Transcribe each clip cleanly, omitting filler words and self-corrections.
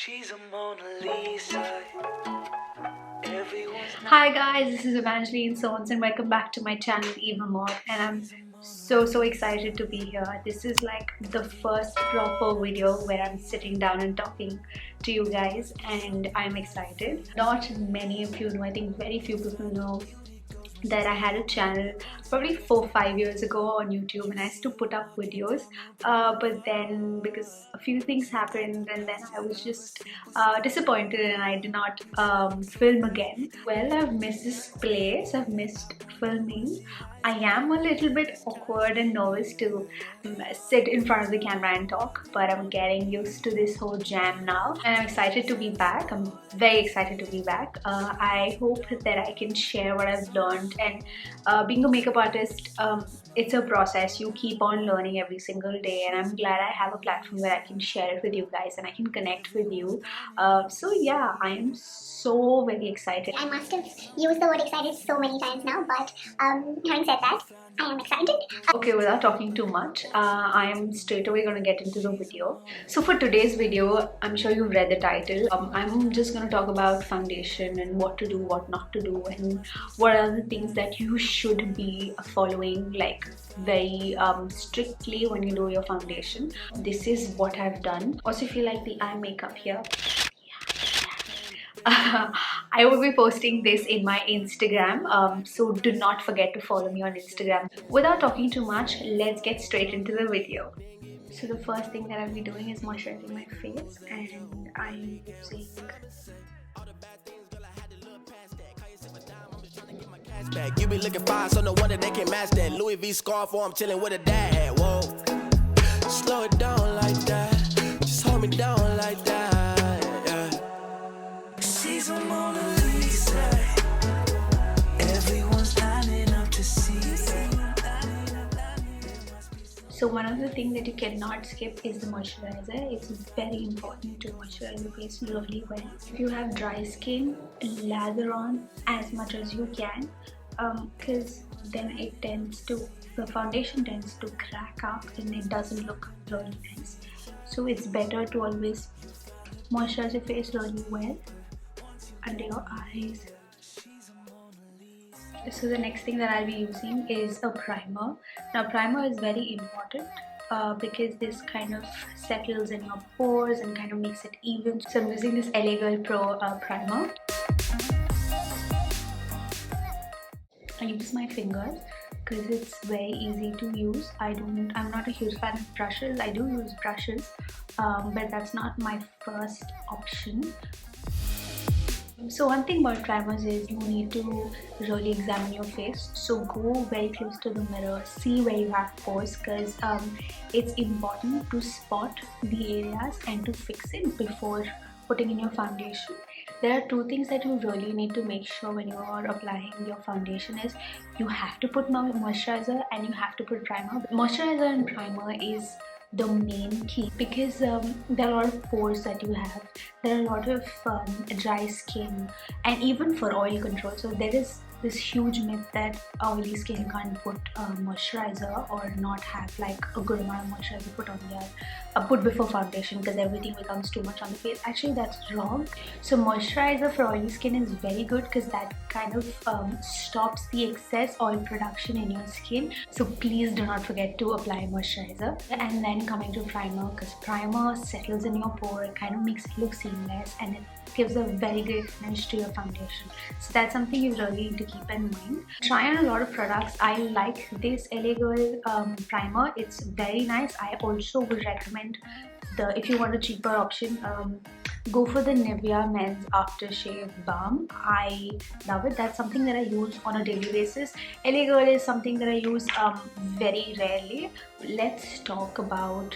She's a Mona Lisa. Hi guys, this is Evangeline Soans and welcome back to my channel Evamaud, and I'm so excited to be here. This is like the first proper video where I'm sitting down and talking to you guys, and I'm excited. Not many of you know, I think very few people know that I had a channel probably 4-5 years ago on YouTube, and I used to put up videos, but then because a few things happened and then I was just disappointed and I did not film again. Well, I've missed this place, I've missed filming. I am a little bit awkward and nervous to sit in front of the camera and talk, but I'm getting used to this whole jam now and I'm excited to be back. I'm very excited to be back. I hope that I can share what I've learned, and being a makeup artist, it's a process. You keep on learning every single day, and I'm glad I have a platform where I can share it with you guys and I can connect with you. So yeah, I am so very excited. I must have used the word excited so many times now, but having said that, I am excited. Okay, without talking too much, I am straight away going to get into the video. So for today's video, I'm sure you've read the title. I'm just going to talk about foundation and what to do, what not to do, and what are the things that you should be following like very strictly when you do your foundation. This is what I've done. Also, if you like the eye makeup here, I will be posting this in my Instagram, so do not forget to follow me on Instagram. Without talking too much, let's get straight into the video. So the first thing that I'll be doing is moisturizing my face, and I'm using you be looking fine, so no wonder they can match that Louis V scarf, or I'm chilling with a dad. Whoa, slow it down like that, just hold me down like that. She's a Mona Lisa. Everyone's lining up to see. So one of the things that you cannot skip is the moisturizer. It's very important to moisturize your face really well. If you have dry skin, lather on as much as you can, because then the foundation tends to crack up and it doesn't look really nice. So it's better to always moisturize your face really well under your eyes. So the next thing that I'll be using is a primer. Now primer is very important because this kind of settles in your pores and kind of makes it even. So I'm using this LA Girl Pro primer. I use my fingers because it's very easy to use. I'm not a huge fan of brushes. I do use brushes, but that's not my first option. So one thing about primers is you need to really examine your face. So go very close to the mirror, see where you have pores, because it's important to spot the areas and to fix it before putting in your foundation. There are two things that you really need to make sure when you are applying your foundation is you have to put moisturizer and you have to put primer. Moisturizer and primer is the main key because there are a lot of pores that you have, there are a lot of dry skin, and even for oil control. So there is this huge myth that oily skin can't put moisturizer or not have like a good amount of moisturizer put before foundation because everything becomes too much on the face. Actually, that's wrong. So moisturizer for oily skin is very good because that kind of stops the excess oil production in your skin. So please do not forget to apply moisturizer. And then coming to primer, because primer settles in your pore, it kind of makes it look seamless and it gives a very great finish to your foundation. So that's something you really need to keep in mind. Try on a lot of products. I like this LA Girl primer. It's very nice. I also would recommend if you want a cheaper option, go for the Nivea Men's Aftershave Balm. I love it. That's something that I use on a daily basis. LA Girl is something that I use very rarely. Let's talk about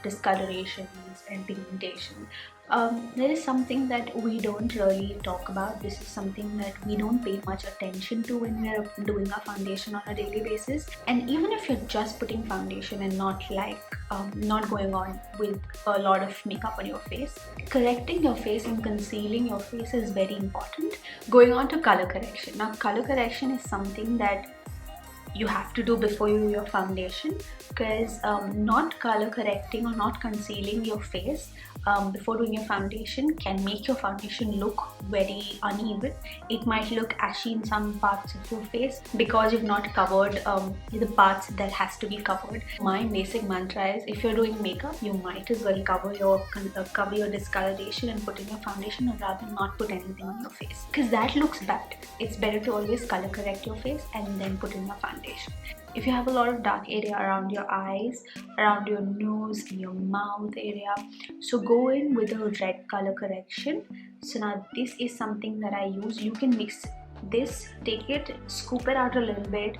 discolorations and pigmentation. There is something that we don't really talk about. This is something that we don't pay much attention to when we are doing our foundation on a daily basis. And even if you're just putting foundation and not going on with a lot of makeup on your face, correcting your face and concealing your face is very important. Going on to color correction. Now color correction is something that you have to do before you do your foundation, because not color correcting or not concealing your face before doing your foundation can make your foundation look very uneven. It might look ashy in some parts of your face because you've not covered the parts that has to be covered. My basic mantra is, if you're doing makeup, you might as well cover your discoloration and put in your foundation, rather than not put anything on your face, because that looks bad. It's better to always color correct your face and then put in your foundation. If you have a lot of dark area around your eyes, around your nose, in your mouth area, so go in with a red color correction. So now this is something that I use. You can mix this, take it, scoop it out a little bit,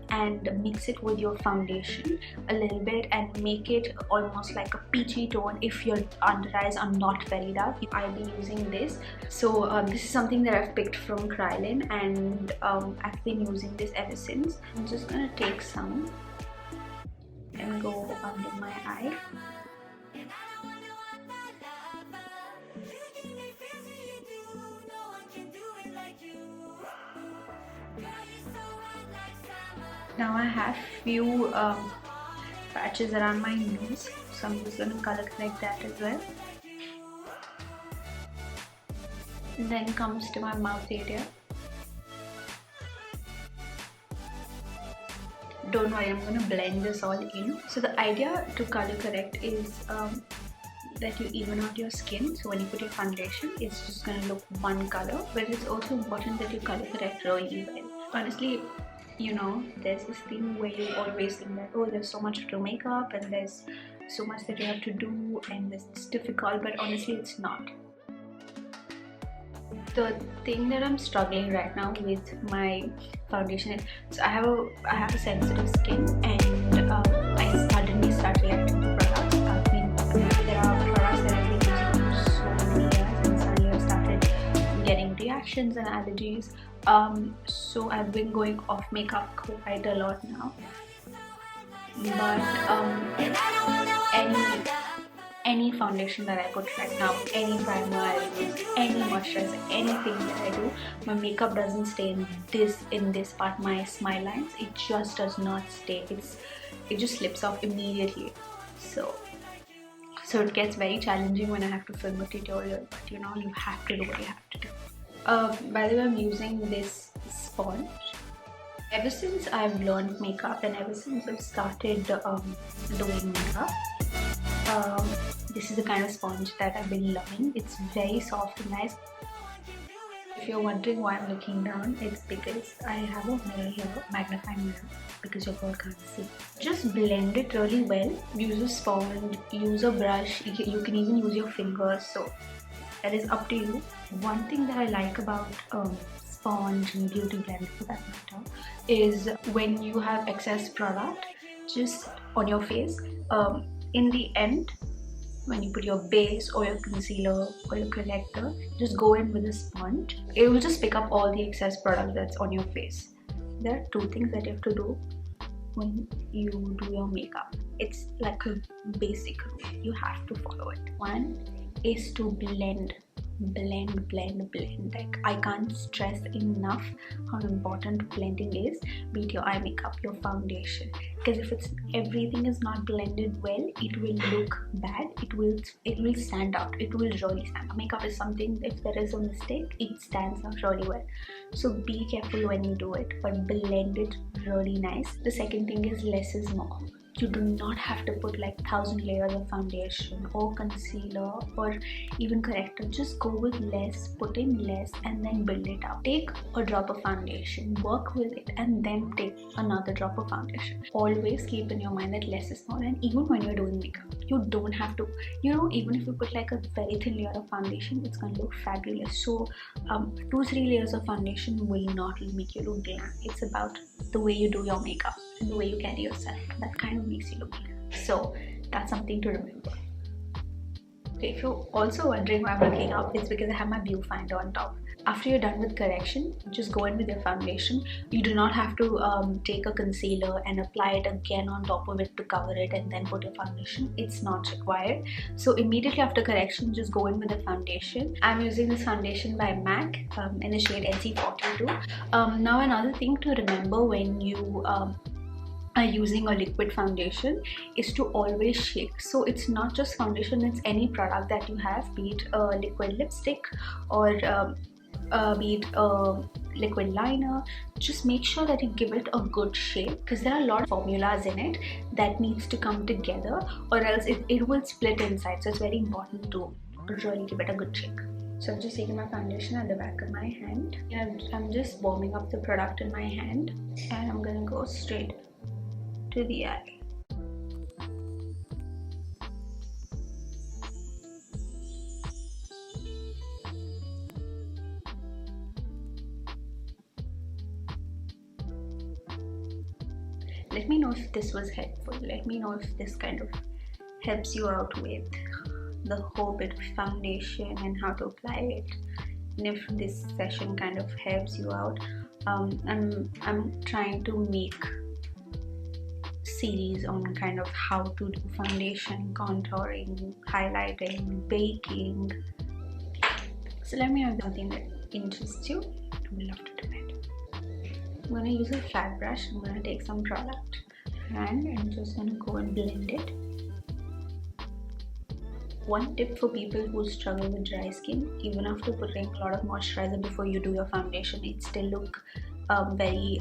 and mix it with your foundation a little bit and make it almost like a peachy tone if your under eyes are not very dark. I'll be using this. So this is something that I've picked from Kryolan, and I've been using this ever since. I'm just gonna take some and go under my eye. Now I have few patches around my nose, so I'm just going to color correct that as well. And then comes to my mouth area. Don't worry, I'm going to blend this all in. So the idea to color correct is that you even out your skin. So when you put your foundation, it's just going to look one color, but it's also important that you color correct really well. Honestly, you know, there's this thing where you always think that, oh, there's so much to make up and there's so much that you have to do and it's difficult, but honestly it's not. The thing that I'm struggling right now with my foundation is, so I have a sensitive skin, and I suddenly start reacting to products. There are products that I've been using for so many years, and suddenly I started getting reactions and allergies. So I've been going off makeup quite a lot now, but any foundation that I put right now, any primer I use, any moisturizer, anything that I do, my makeup doesn't stay in this part, my smile lines. It just does not stay. It just slips off immediately. So it gets very challenging when I have to film a tutorial, but you know, you have to do what you have to do. By the way, I'm using this sponge. Ever since I've learned makeup and ever since I've started doing makeup, this is the kind of sponge that I've been loving. It's very soft and nice. If you're wondering why I'm looking down, it's because I have a mirror here, magnifying mirror, because your girl can't see. Just blend it really well. Use a sponge, use a brush, you can even use your fingers, so that is up to you. One thing that I like about sponge and beauty blender for that matter is when you have excess product just on your face, in the end, when you put your base or your concealer or your corrector, just go in with a sponge. It will just pick up all the excess product that's on your face. There are two things that you have to do when you do your makeup. It's like a basic rule. You have to follow it. One is to blend. Like, I can't stress enough how important blending is, be it your eye makeup, your foundation, because if everything is not blended well, it will look bad. It will stand out. It will really stand out. Makeup is something, if there is a mistake, it stands out really well. So be careful when you do it, but blend it really nice. The second thing is less is more. You do not have to put like 1,000 layers of foundation or concealer or even corrector. Just go with less, put in less, and then build it up. Take a drop of foundation, work with it, and then take another drop of foundation. Always keep in your mind that less is more, and even when you're doing makeup, you don't have to, you know, even if you put like a very thin layer of foundation, it's gonna look fabulous. So 2-3 layers of foundation will not make you look glam. It's about the way you do your makeup and the way you carry yourself. That kind of makes you look glam. So that's something to remember. Okay, if you're also wondering why I'm looking up, it's because I have my viewfinder on top. After you're done with correction, just go in with your foundation. You do not have to take a concealer and apply it again on top of it to cover it and then put your foundation. It's not required. So immediately after correction, just go in with the foundation. I'm using this foundation by MAC in the shade NC42. Now another thing to remember when you using a liquid foundation is to always shake. So it's not just foundation, it's any product that you have, be it a liquid lipstick or be it a liquid liner. Just make sure that you give it a good shake, because there are a lot of formulas in it that needs to come together, or else it will split inside. So it's very important to really give it a good shake. So I'm just taking my foundation at the back of my hand, and I'm just warming up the product in my hand, and I'm gonna go straight to the eye. Let me know if this was helpful. Let me know if this kind of helps you out with the whole bit of foundation and how to apply it, and if this session kind of helps you out. I'm trying to make series on kind of how to do foundation, contouring, highlighting, baking. So let me know if something that interests you. I would love to do it. I'm going to use a flat brush. I'm going to take some product and I'm just going to go and blend it. One tip for people who struggle with dry skin: even after putting a lot of moisturizer before you do your foundation, it still look very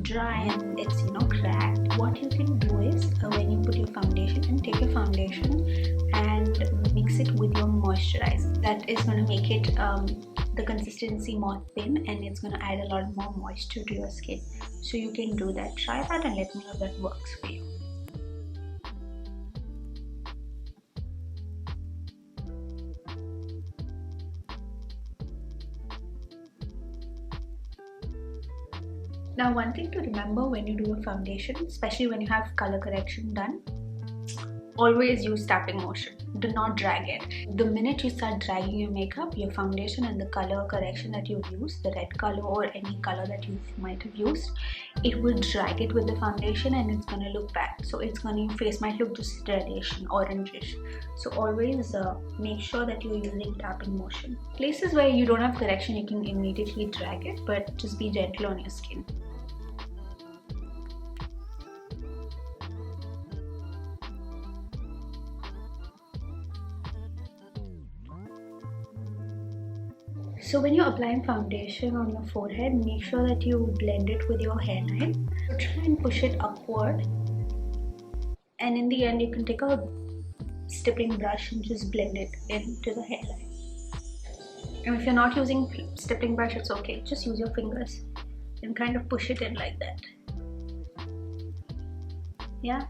dry and it's cracked. What you can do is when you put your foundation, and take your foundation and mix it with your moisturizer. That is going to make it the consistency more thin, and it's going to add a lot more moisture to your skin. So you can do that. Try that and let me know if that works for you. Now, one thing to remember when you do a foundation, especially when you have color correction done, always use tapping motion. Do not drag it. The minute you start dragging your makeup, your foundation and the color correction that you've used, the red color or any color that you might have used, it will drag it with the foundation and it's going to look bad. So your face might look just reddish and orangish. So always make sure that you're using tapping motion. Places where you don't have correction, you can immediately drag it, but just be gentle on your skin. So when you're applying foundation on your forehead, make sure that you blend it with your hairline. So try and push it upward, and in the end you can take a stippling brush and just blend it into the hairline. And if you're not using stippling brush, it's okay, just use your fingers and kind of push it in like that. Yeah.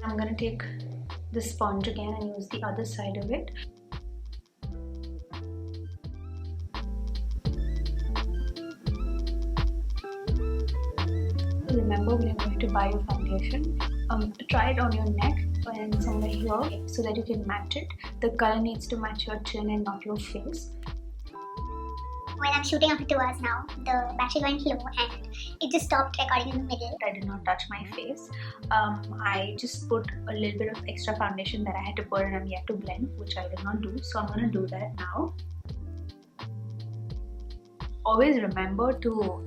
I'm going to take the sponge again and use the other side of it. Remember, when you're going to buy your foundation, try it on your neck and somewhere here so that you can match it. The color needs to match your chin and not your face. Well, I'm shooting after 2 hours now. The battery went low and it just stopped recording in the middle. I did not touch my face. I just put a little bit of extra foundation that I had to put and I'm yet to blend, which I did not do. So I'm going to do that now. Always remember to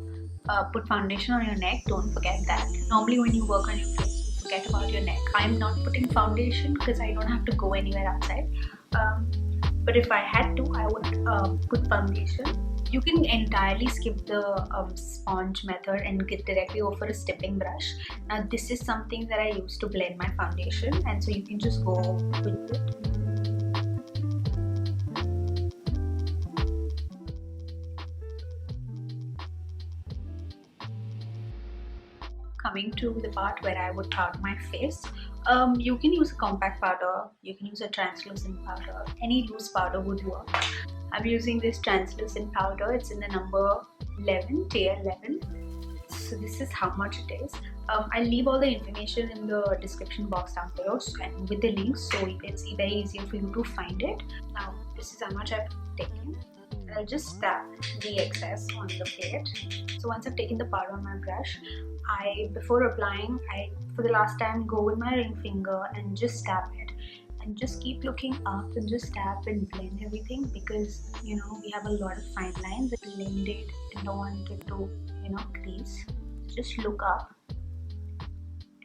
put foundation on your neck. Don't forget that. Normally when you work on your face, you forget about your neck. I'm not putting foundation because I don't have to go anywhere outside. But if I had to, I would put foundation. You can entirely skip the sponge method and get directly over a stippling brush. Now this is something that I use to blend my foundation, and so you can just go with it. Coming to the part where I would powder my face, you can use a compact powder, you can use a translucent powder, any loose powder would work. I'm using this translucent powder. It's in the number 11, tier 11. So this is how much it is. I'll leave all the information in the description box down below and with the links, so it's very easy for you to find it. Now this is how much I've taken. I'll just tap the excess on the plate. So once I've taken the powder on my brush, before applying, for the last time go with my ring finger and just tap it. And just keep looking up and just tap and blend everything, because you know we have a lot of fine lines that blended and don't want it to crease. Just look up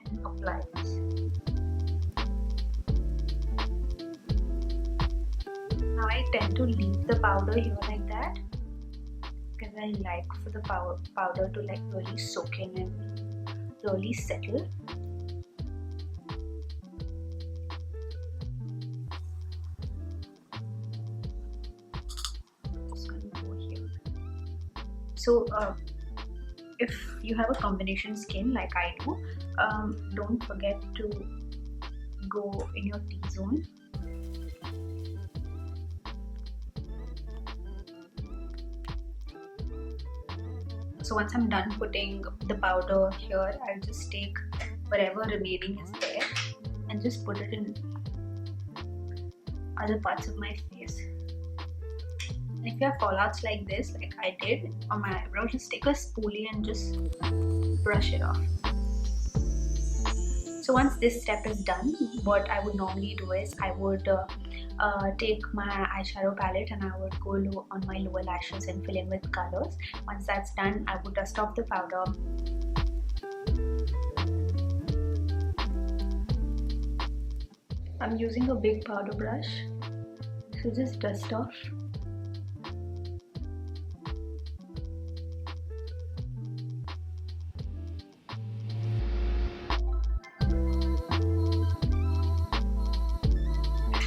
and apply this. Now I tend to leave the powder here like that because I like for the powder to like really soak in and really settle. So if you have a combination skin like I do, don't forget to go in your T-zone. So once I'm done putting the powder here, I'll just take whatever remaining is there and just put it in other parts of my face. If you have fallouts like this, like I did on my eyebrow, just take a spoolie and just brush it off. So once this step is done, what I would normally do is I would take my eyeshadow palette and I would go on my lower lashes and fill in with colors. Once that's done, I would dust off the powder. I'm using a big powder brush, so just dust off.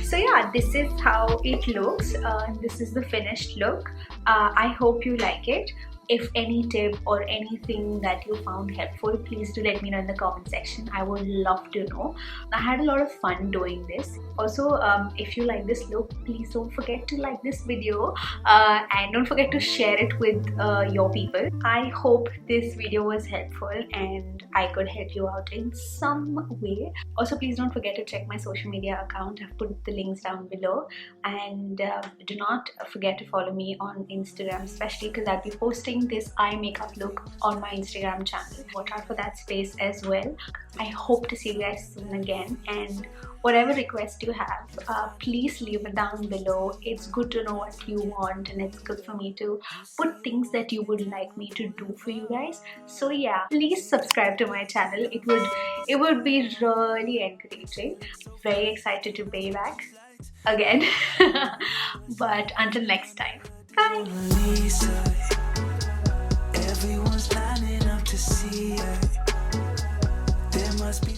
So yeah, this is how it looks. This is the finished look. I hope you like it. If any tip or anything that you found helpful, please do let me know in the comment section. I would love to know. I had a lot of fun doing this. Also, if you like this look, please don't forget to like this video and don't forget to share it with your people. I hope this video was helpful and I could help you out in some way. Also, please don't forget to check my social media account. I've put the links down below, and do not forget to follow me on Instagram, especially because I'll be posting this eye makeup look on my Instagram channel. Watch out for that space as well. I hope to see you guys soon again, and whatever request you have, please leave it down below. It's good to know what you want, and it's good for me to put things that you would like me to do for you guys. So yeah, please subscribe to my channel. It would be really encouraging. Very excited to be back again. But until next time, bye. Everyone's lining up to see her. There must be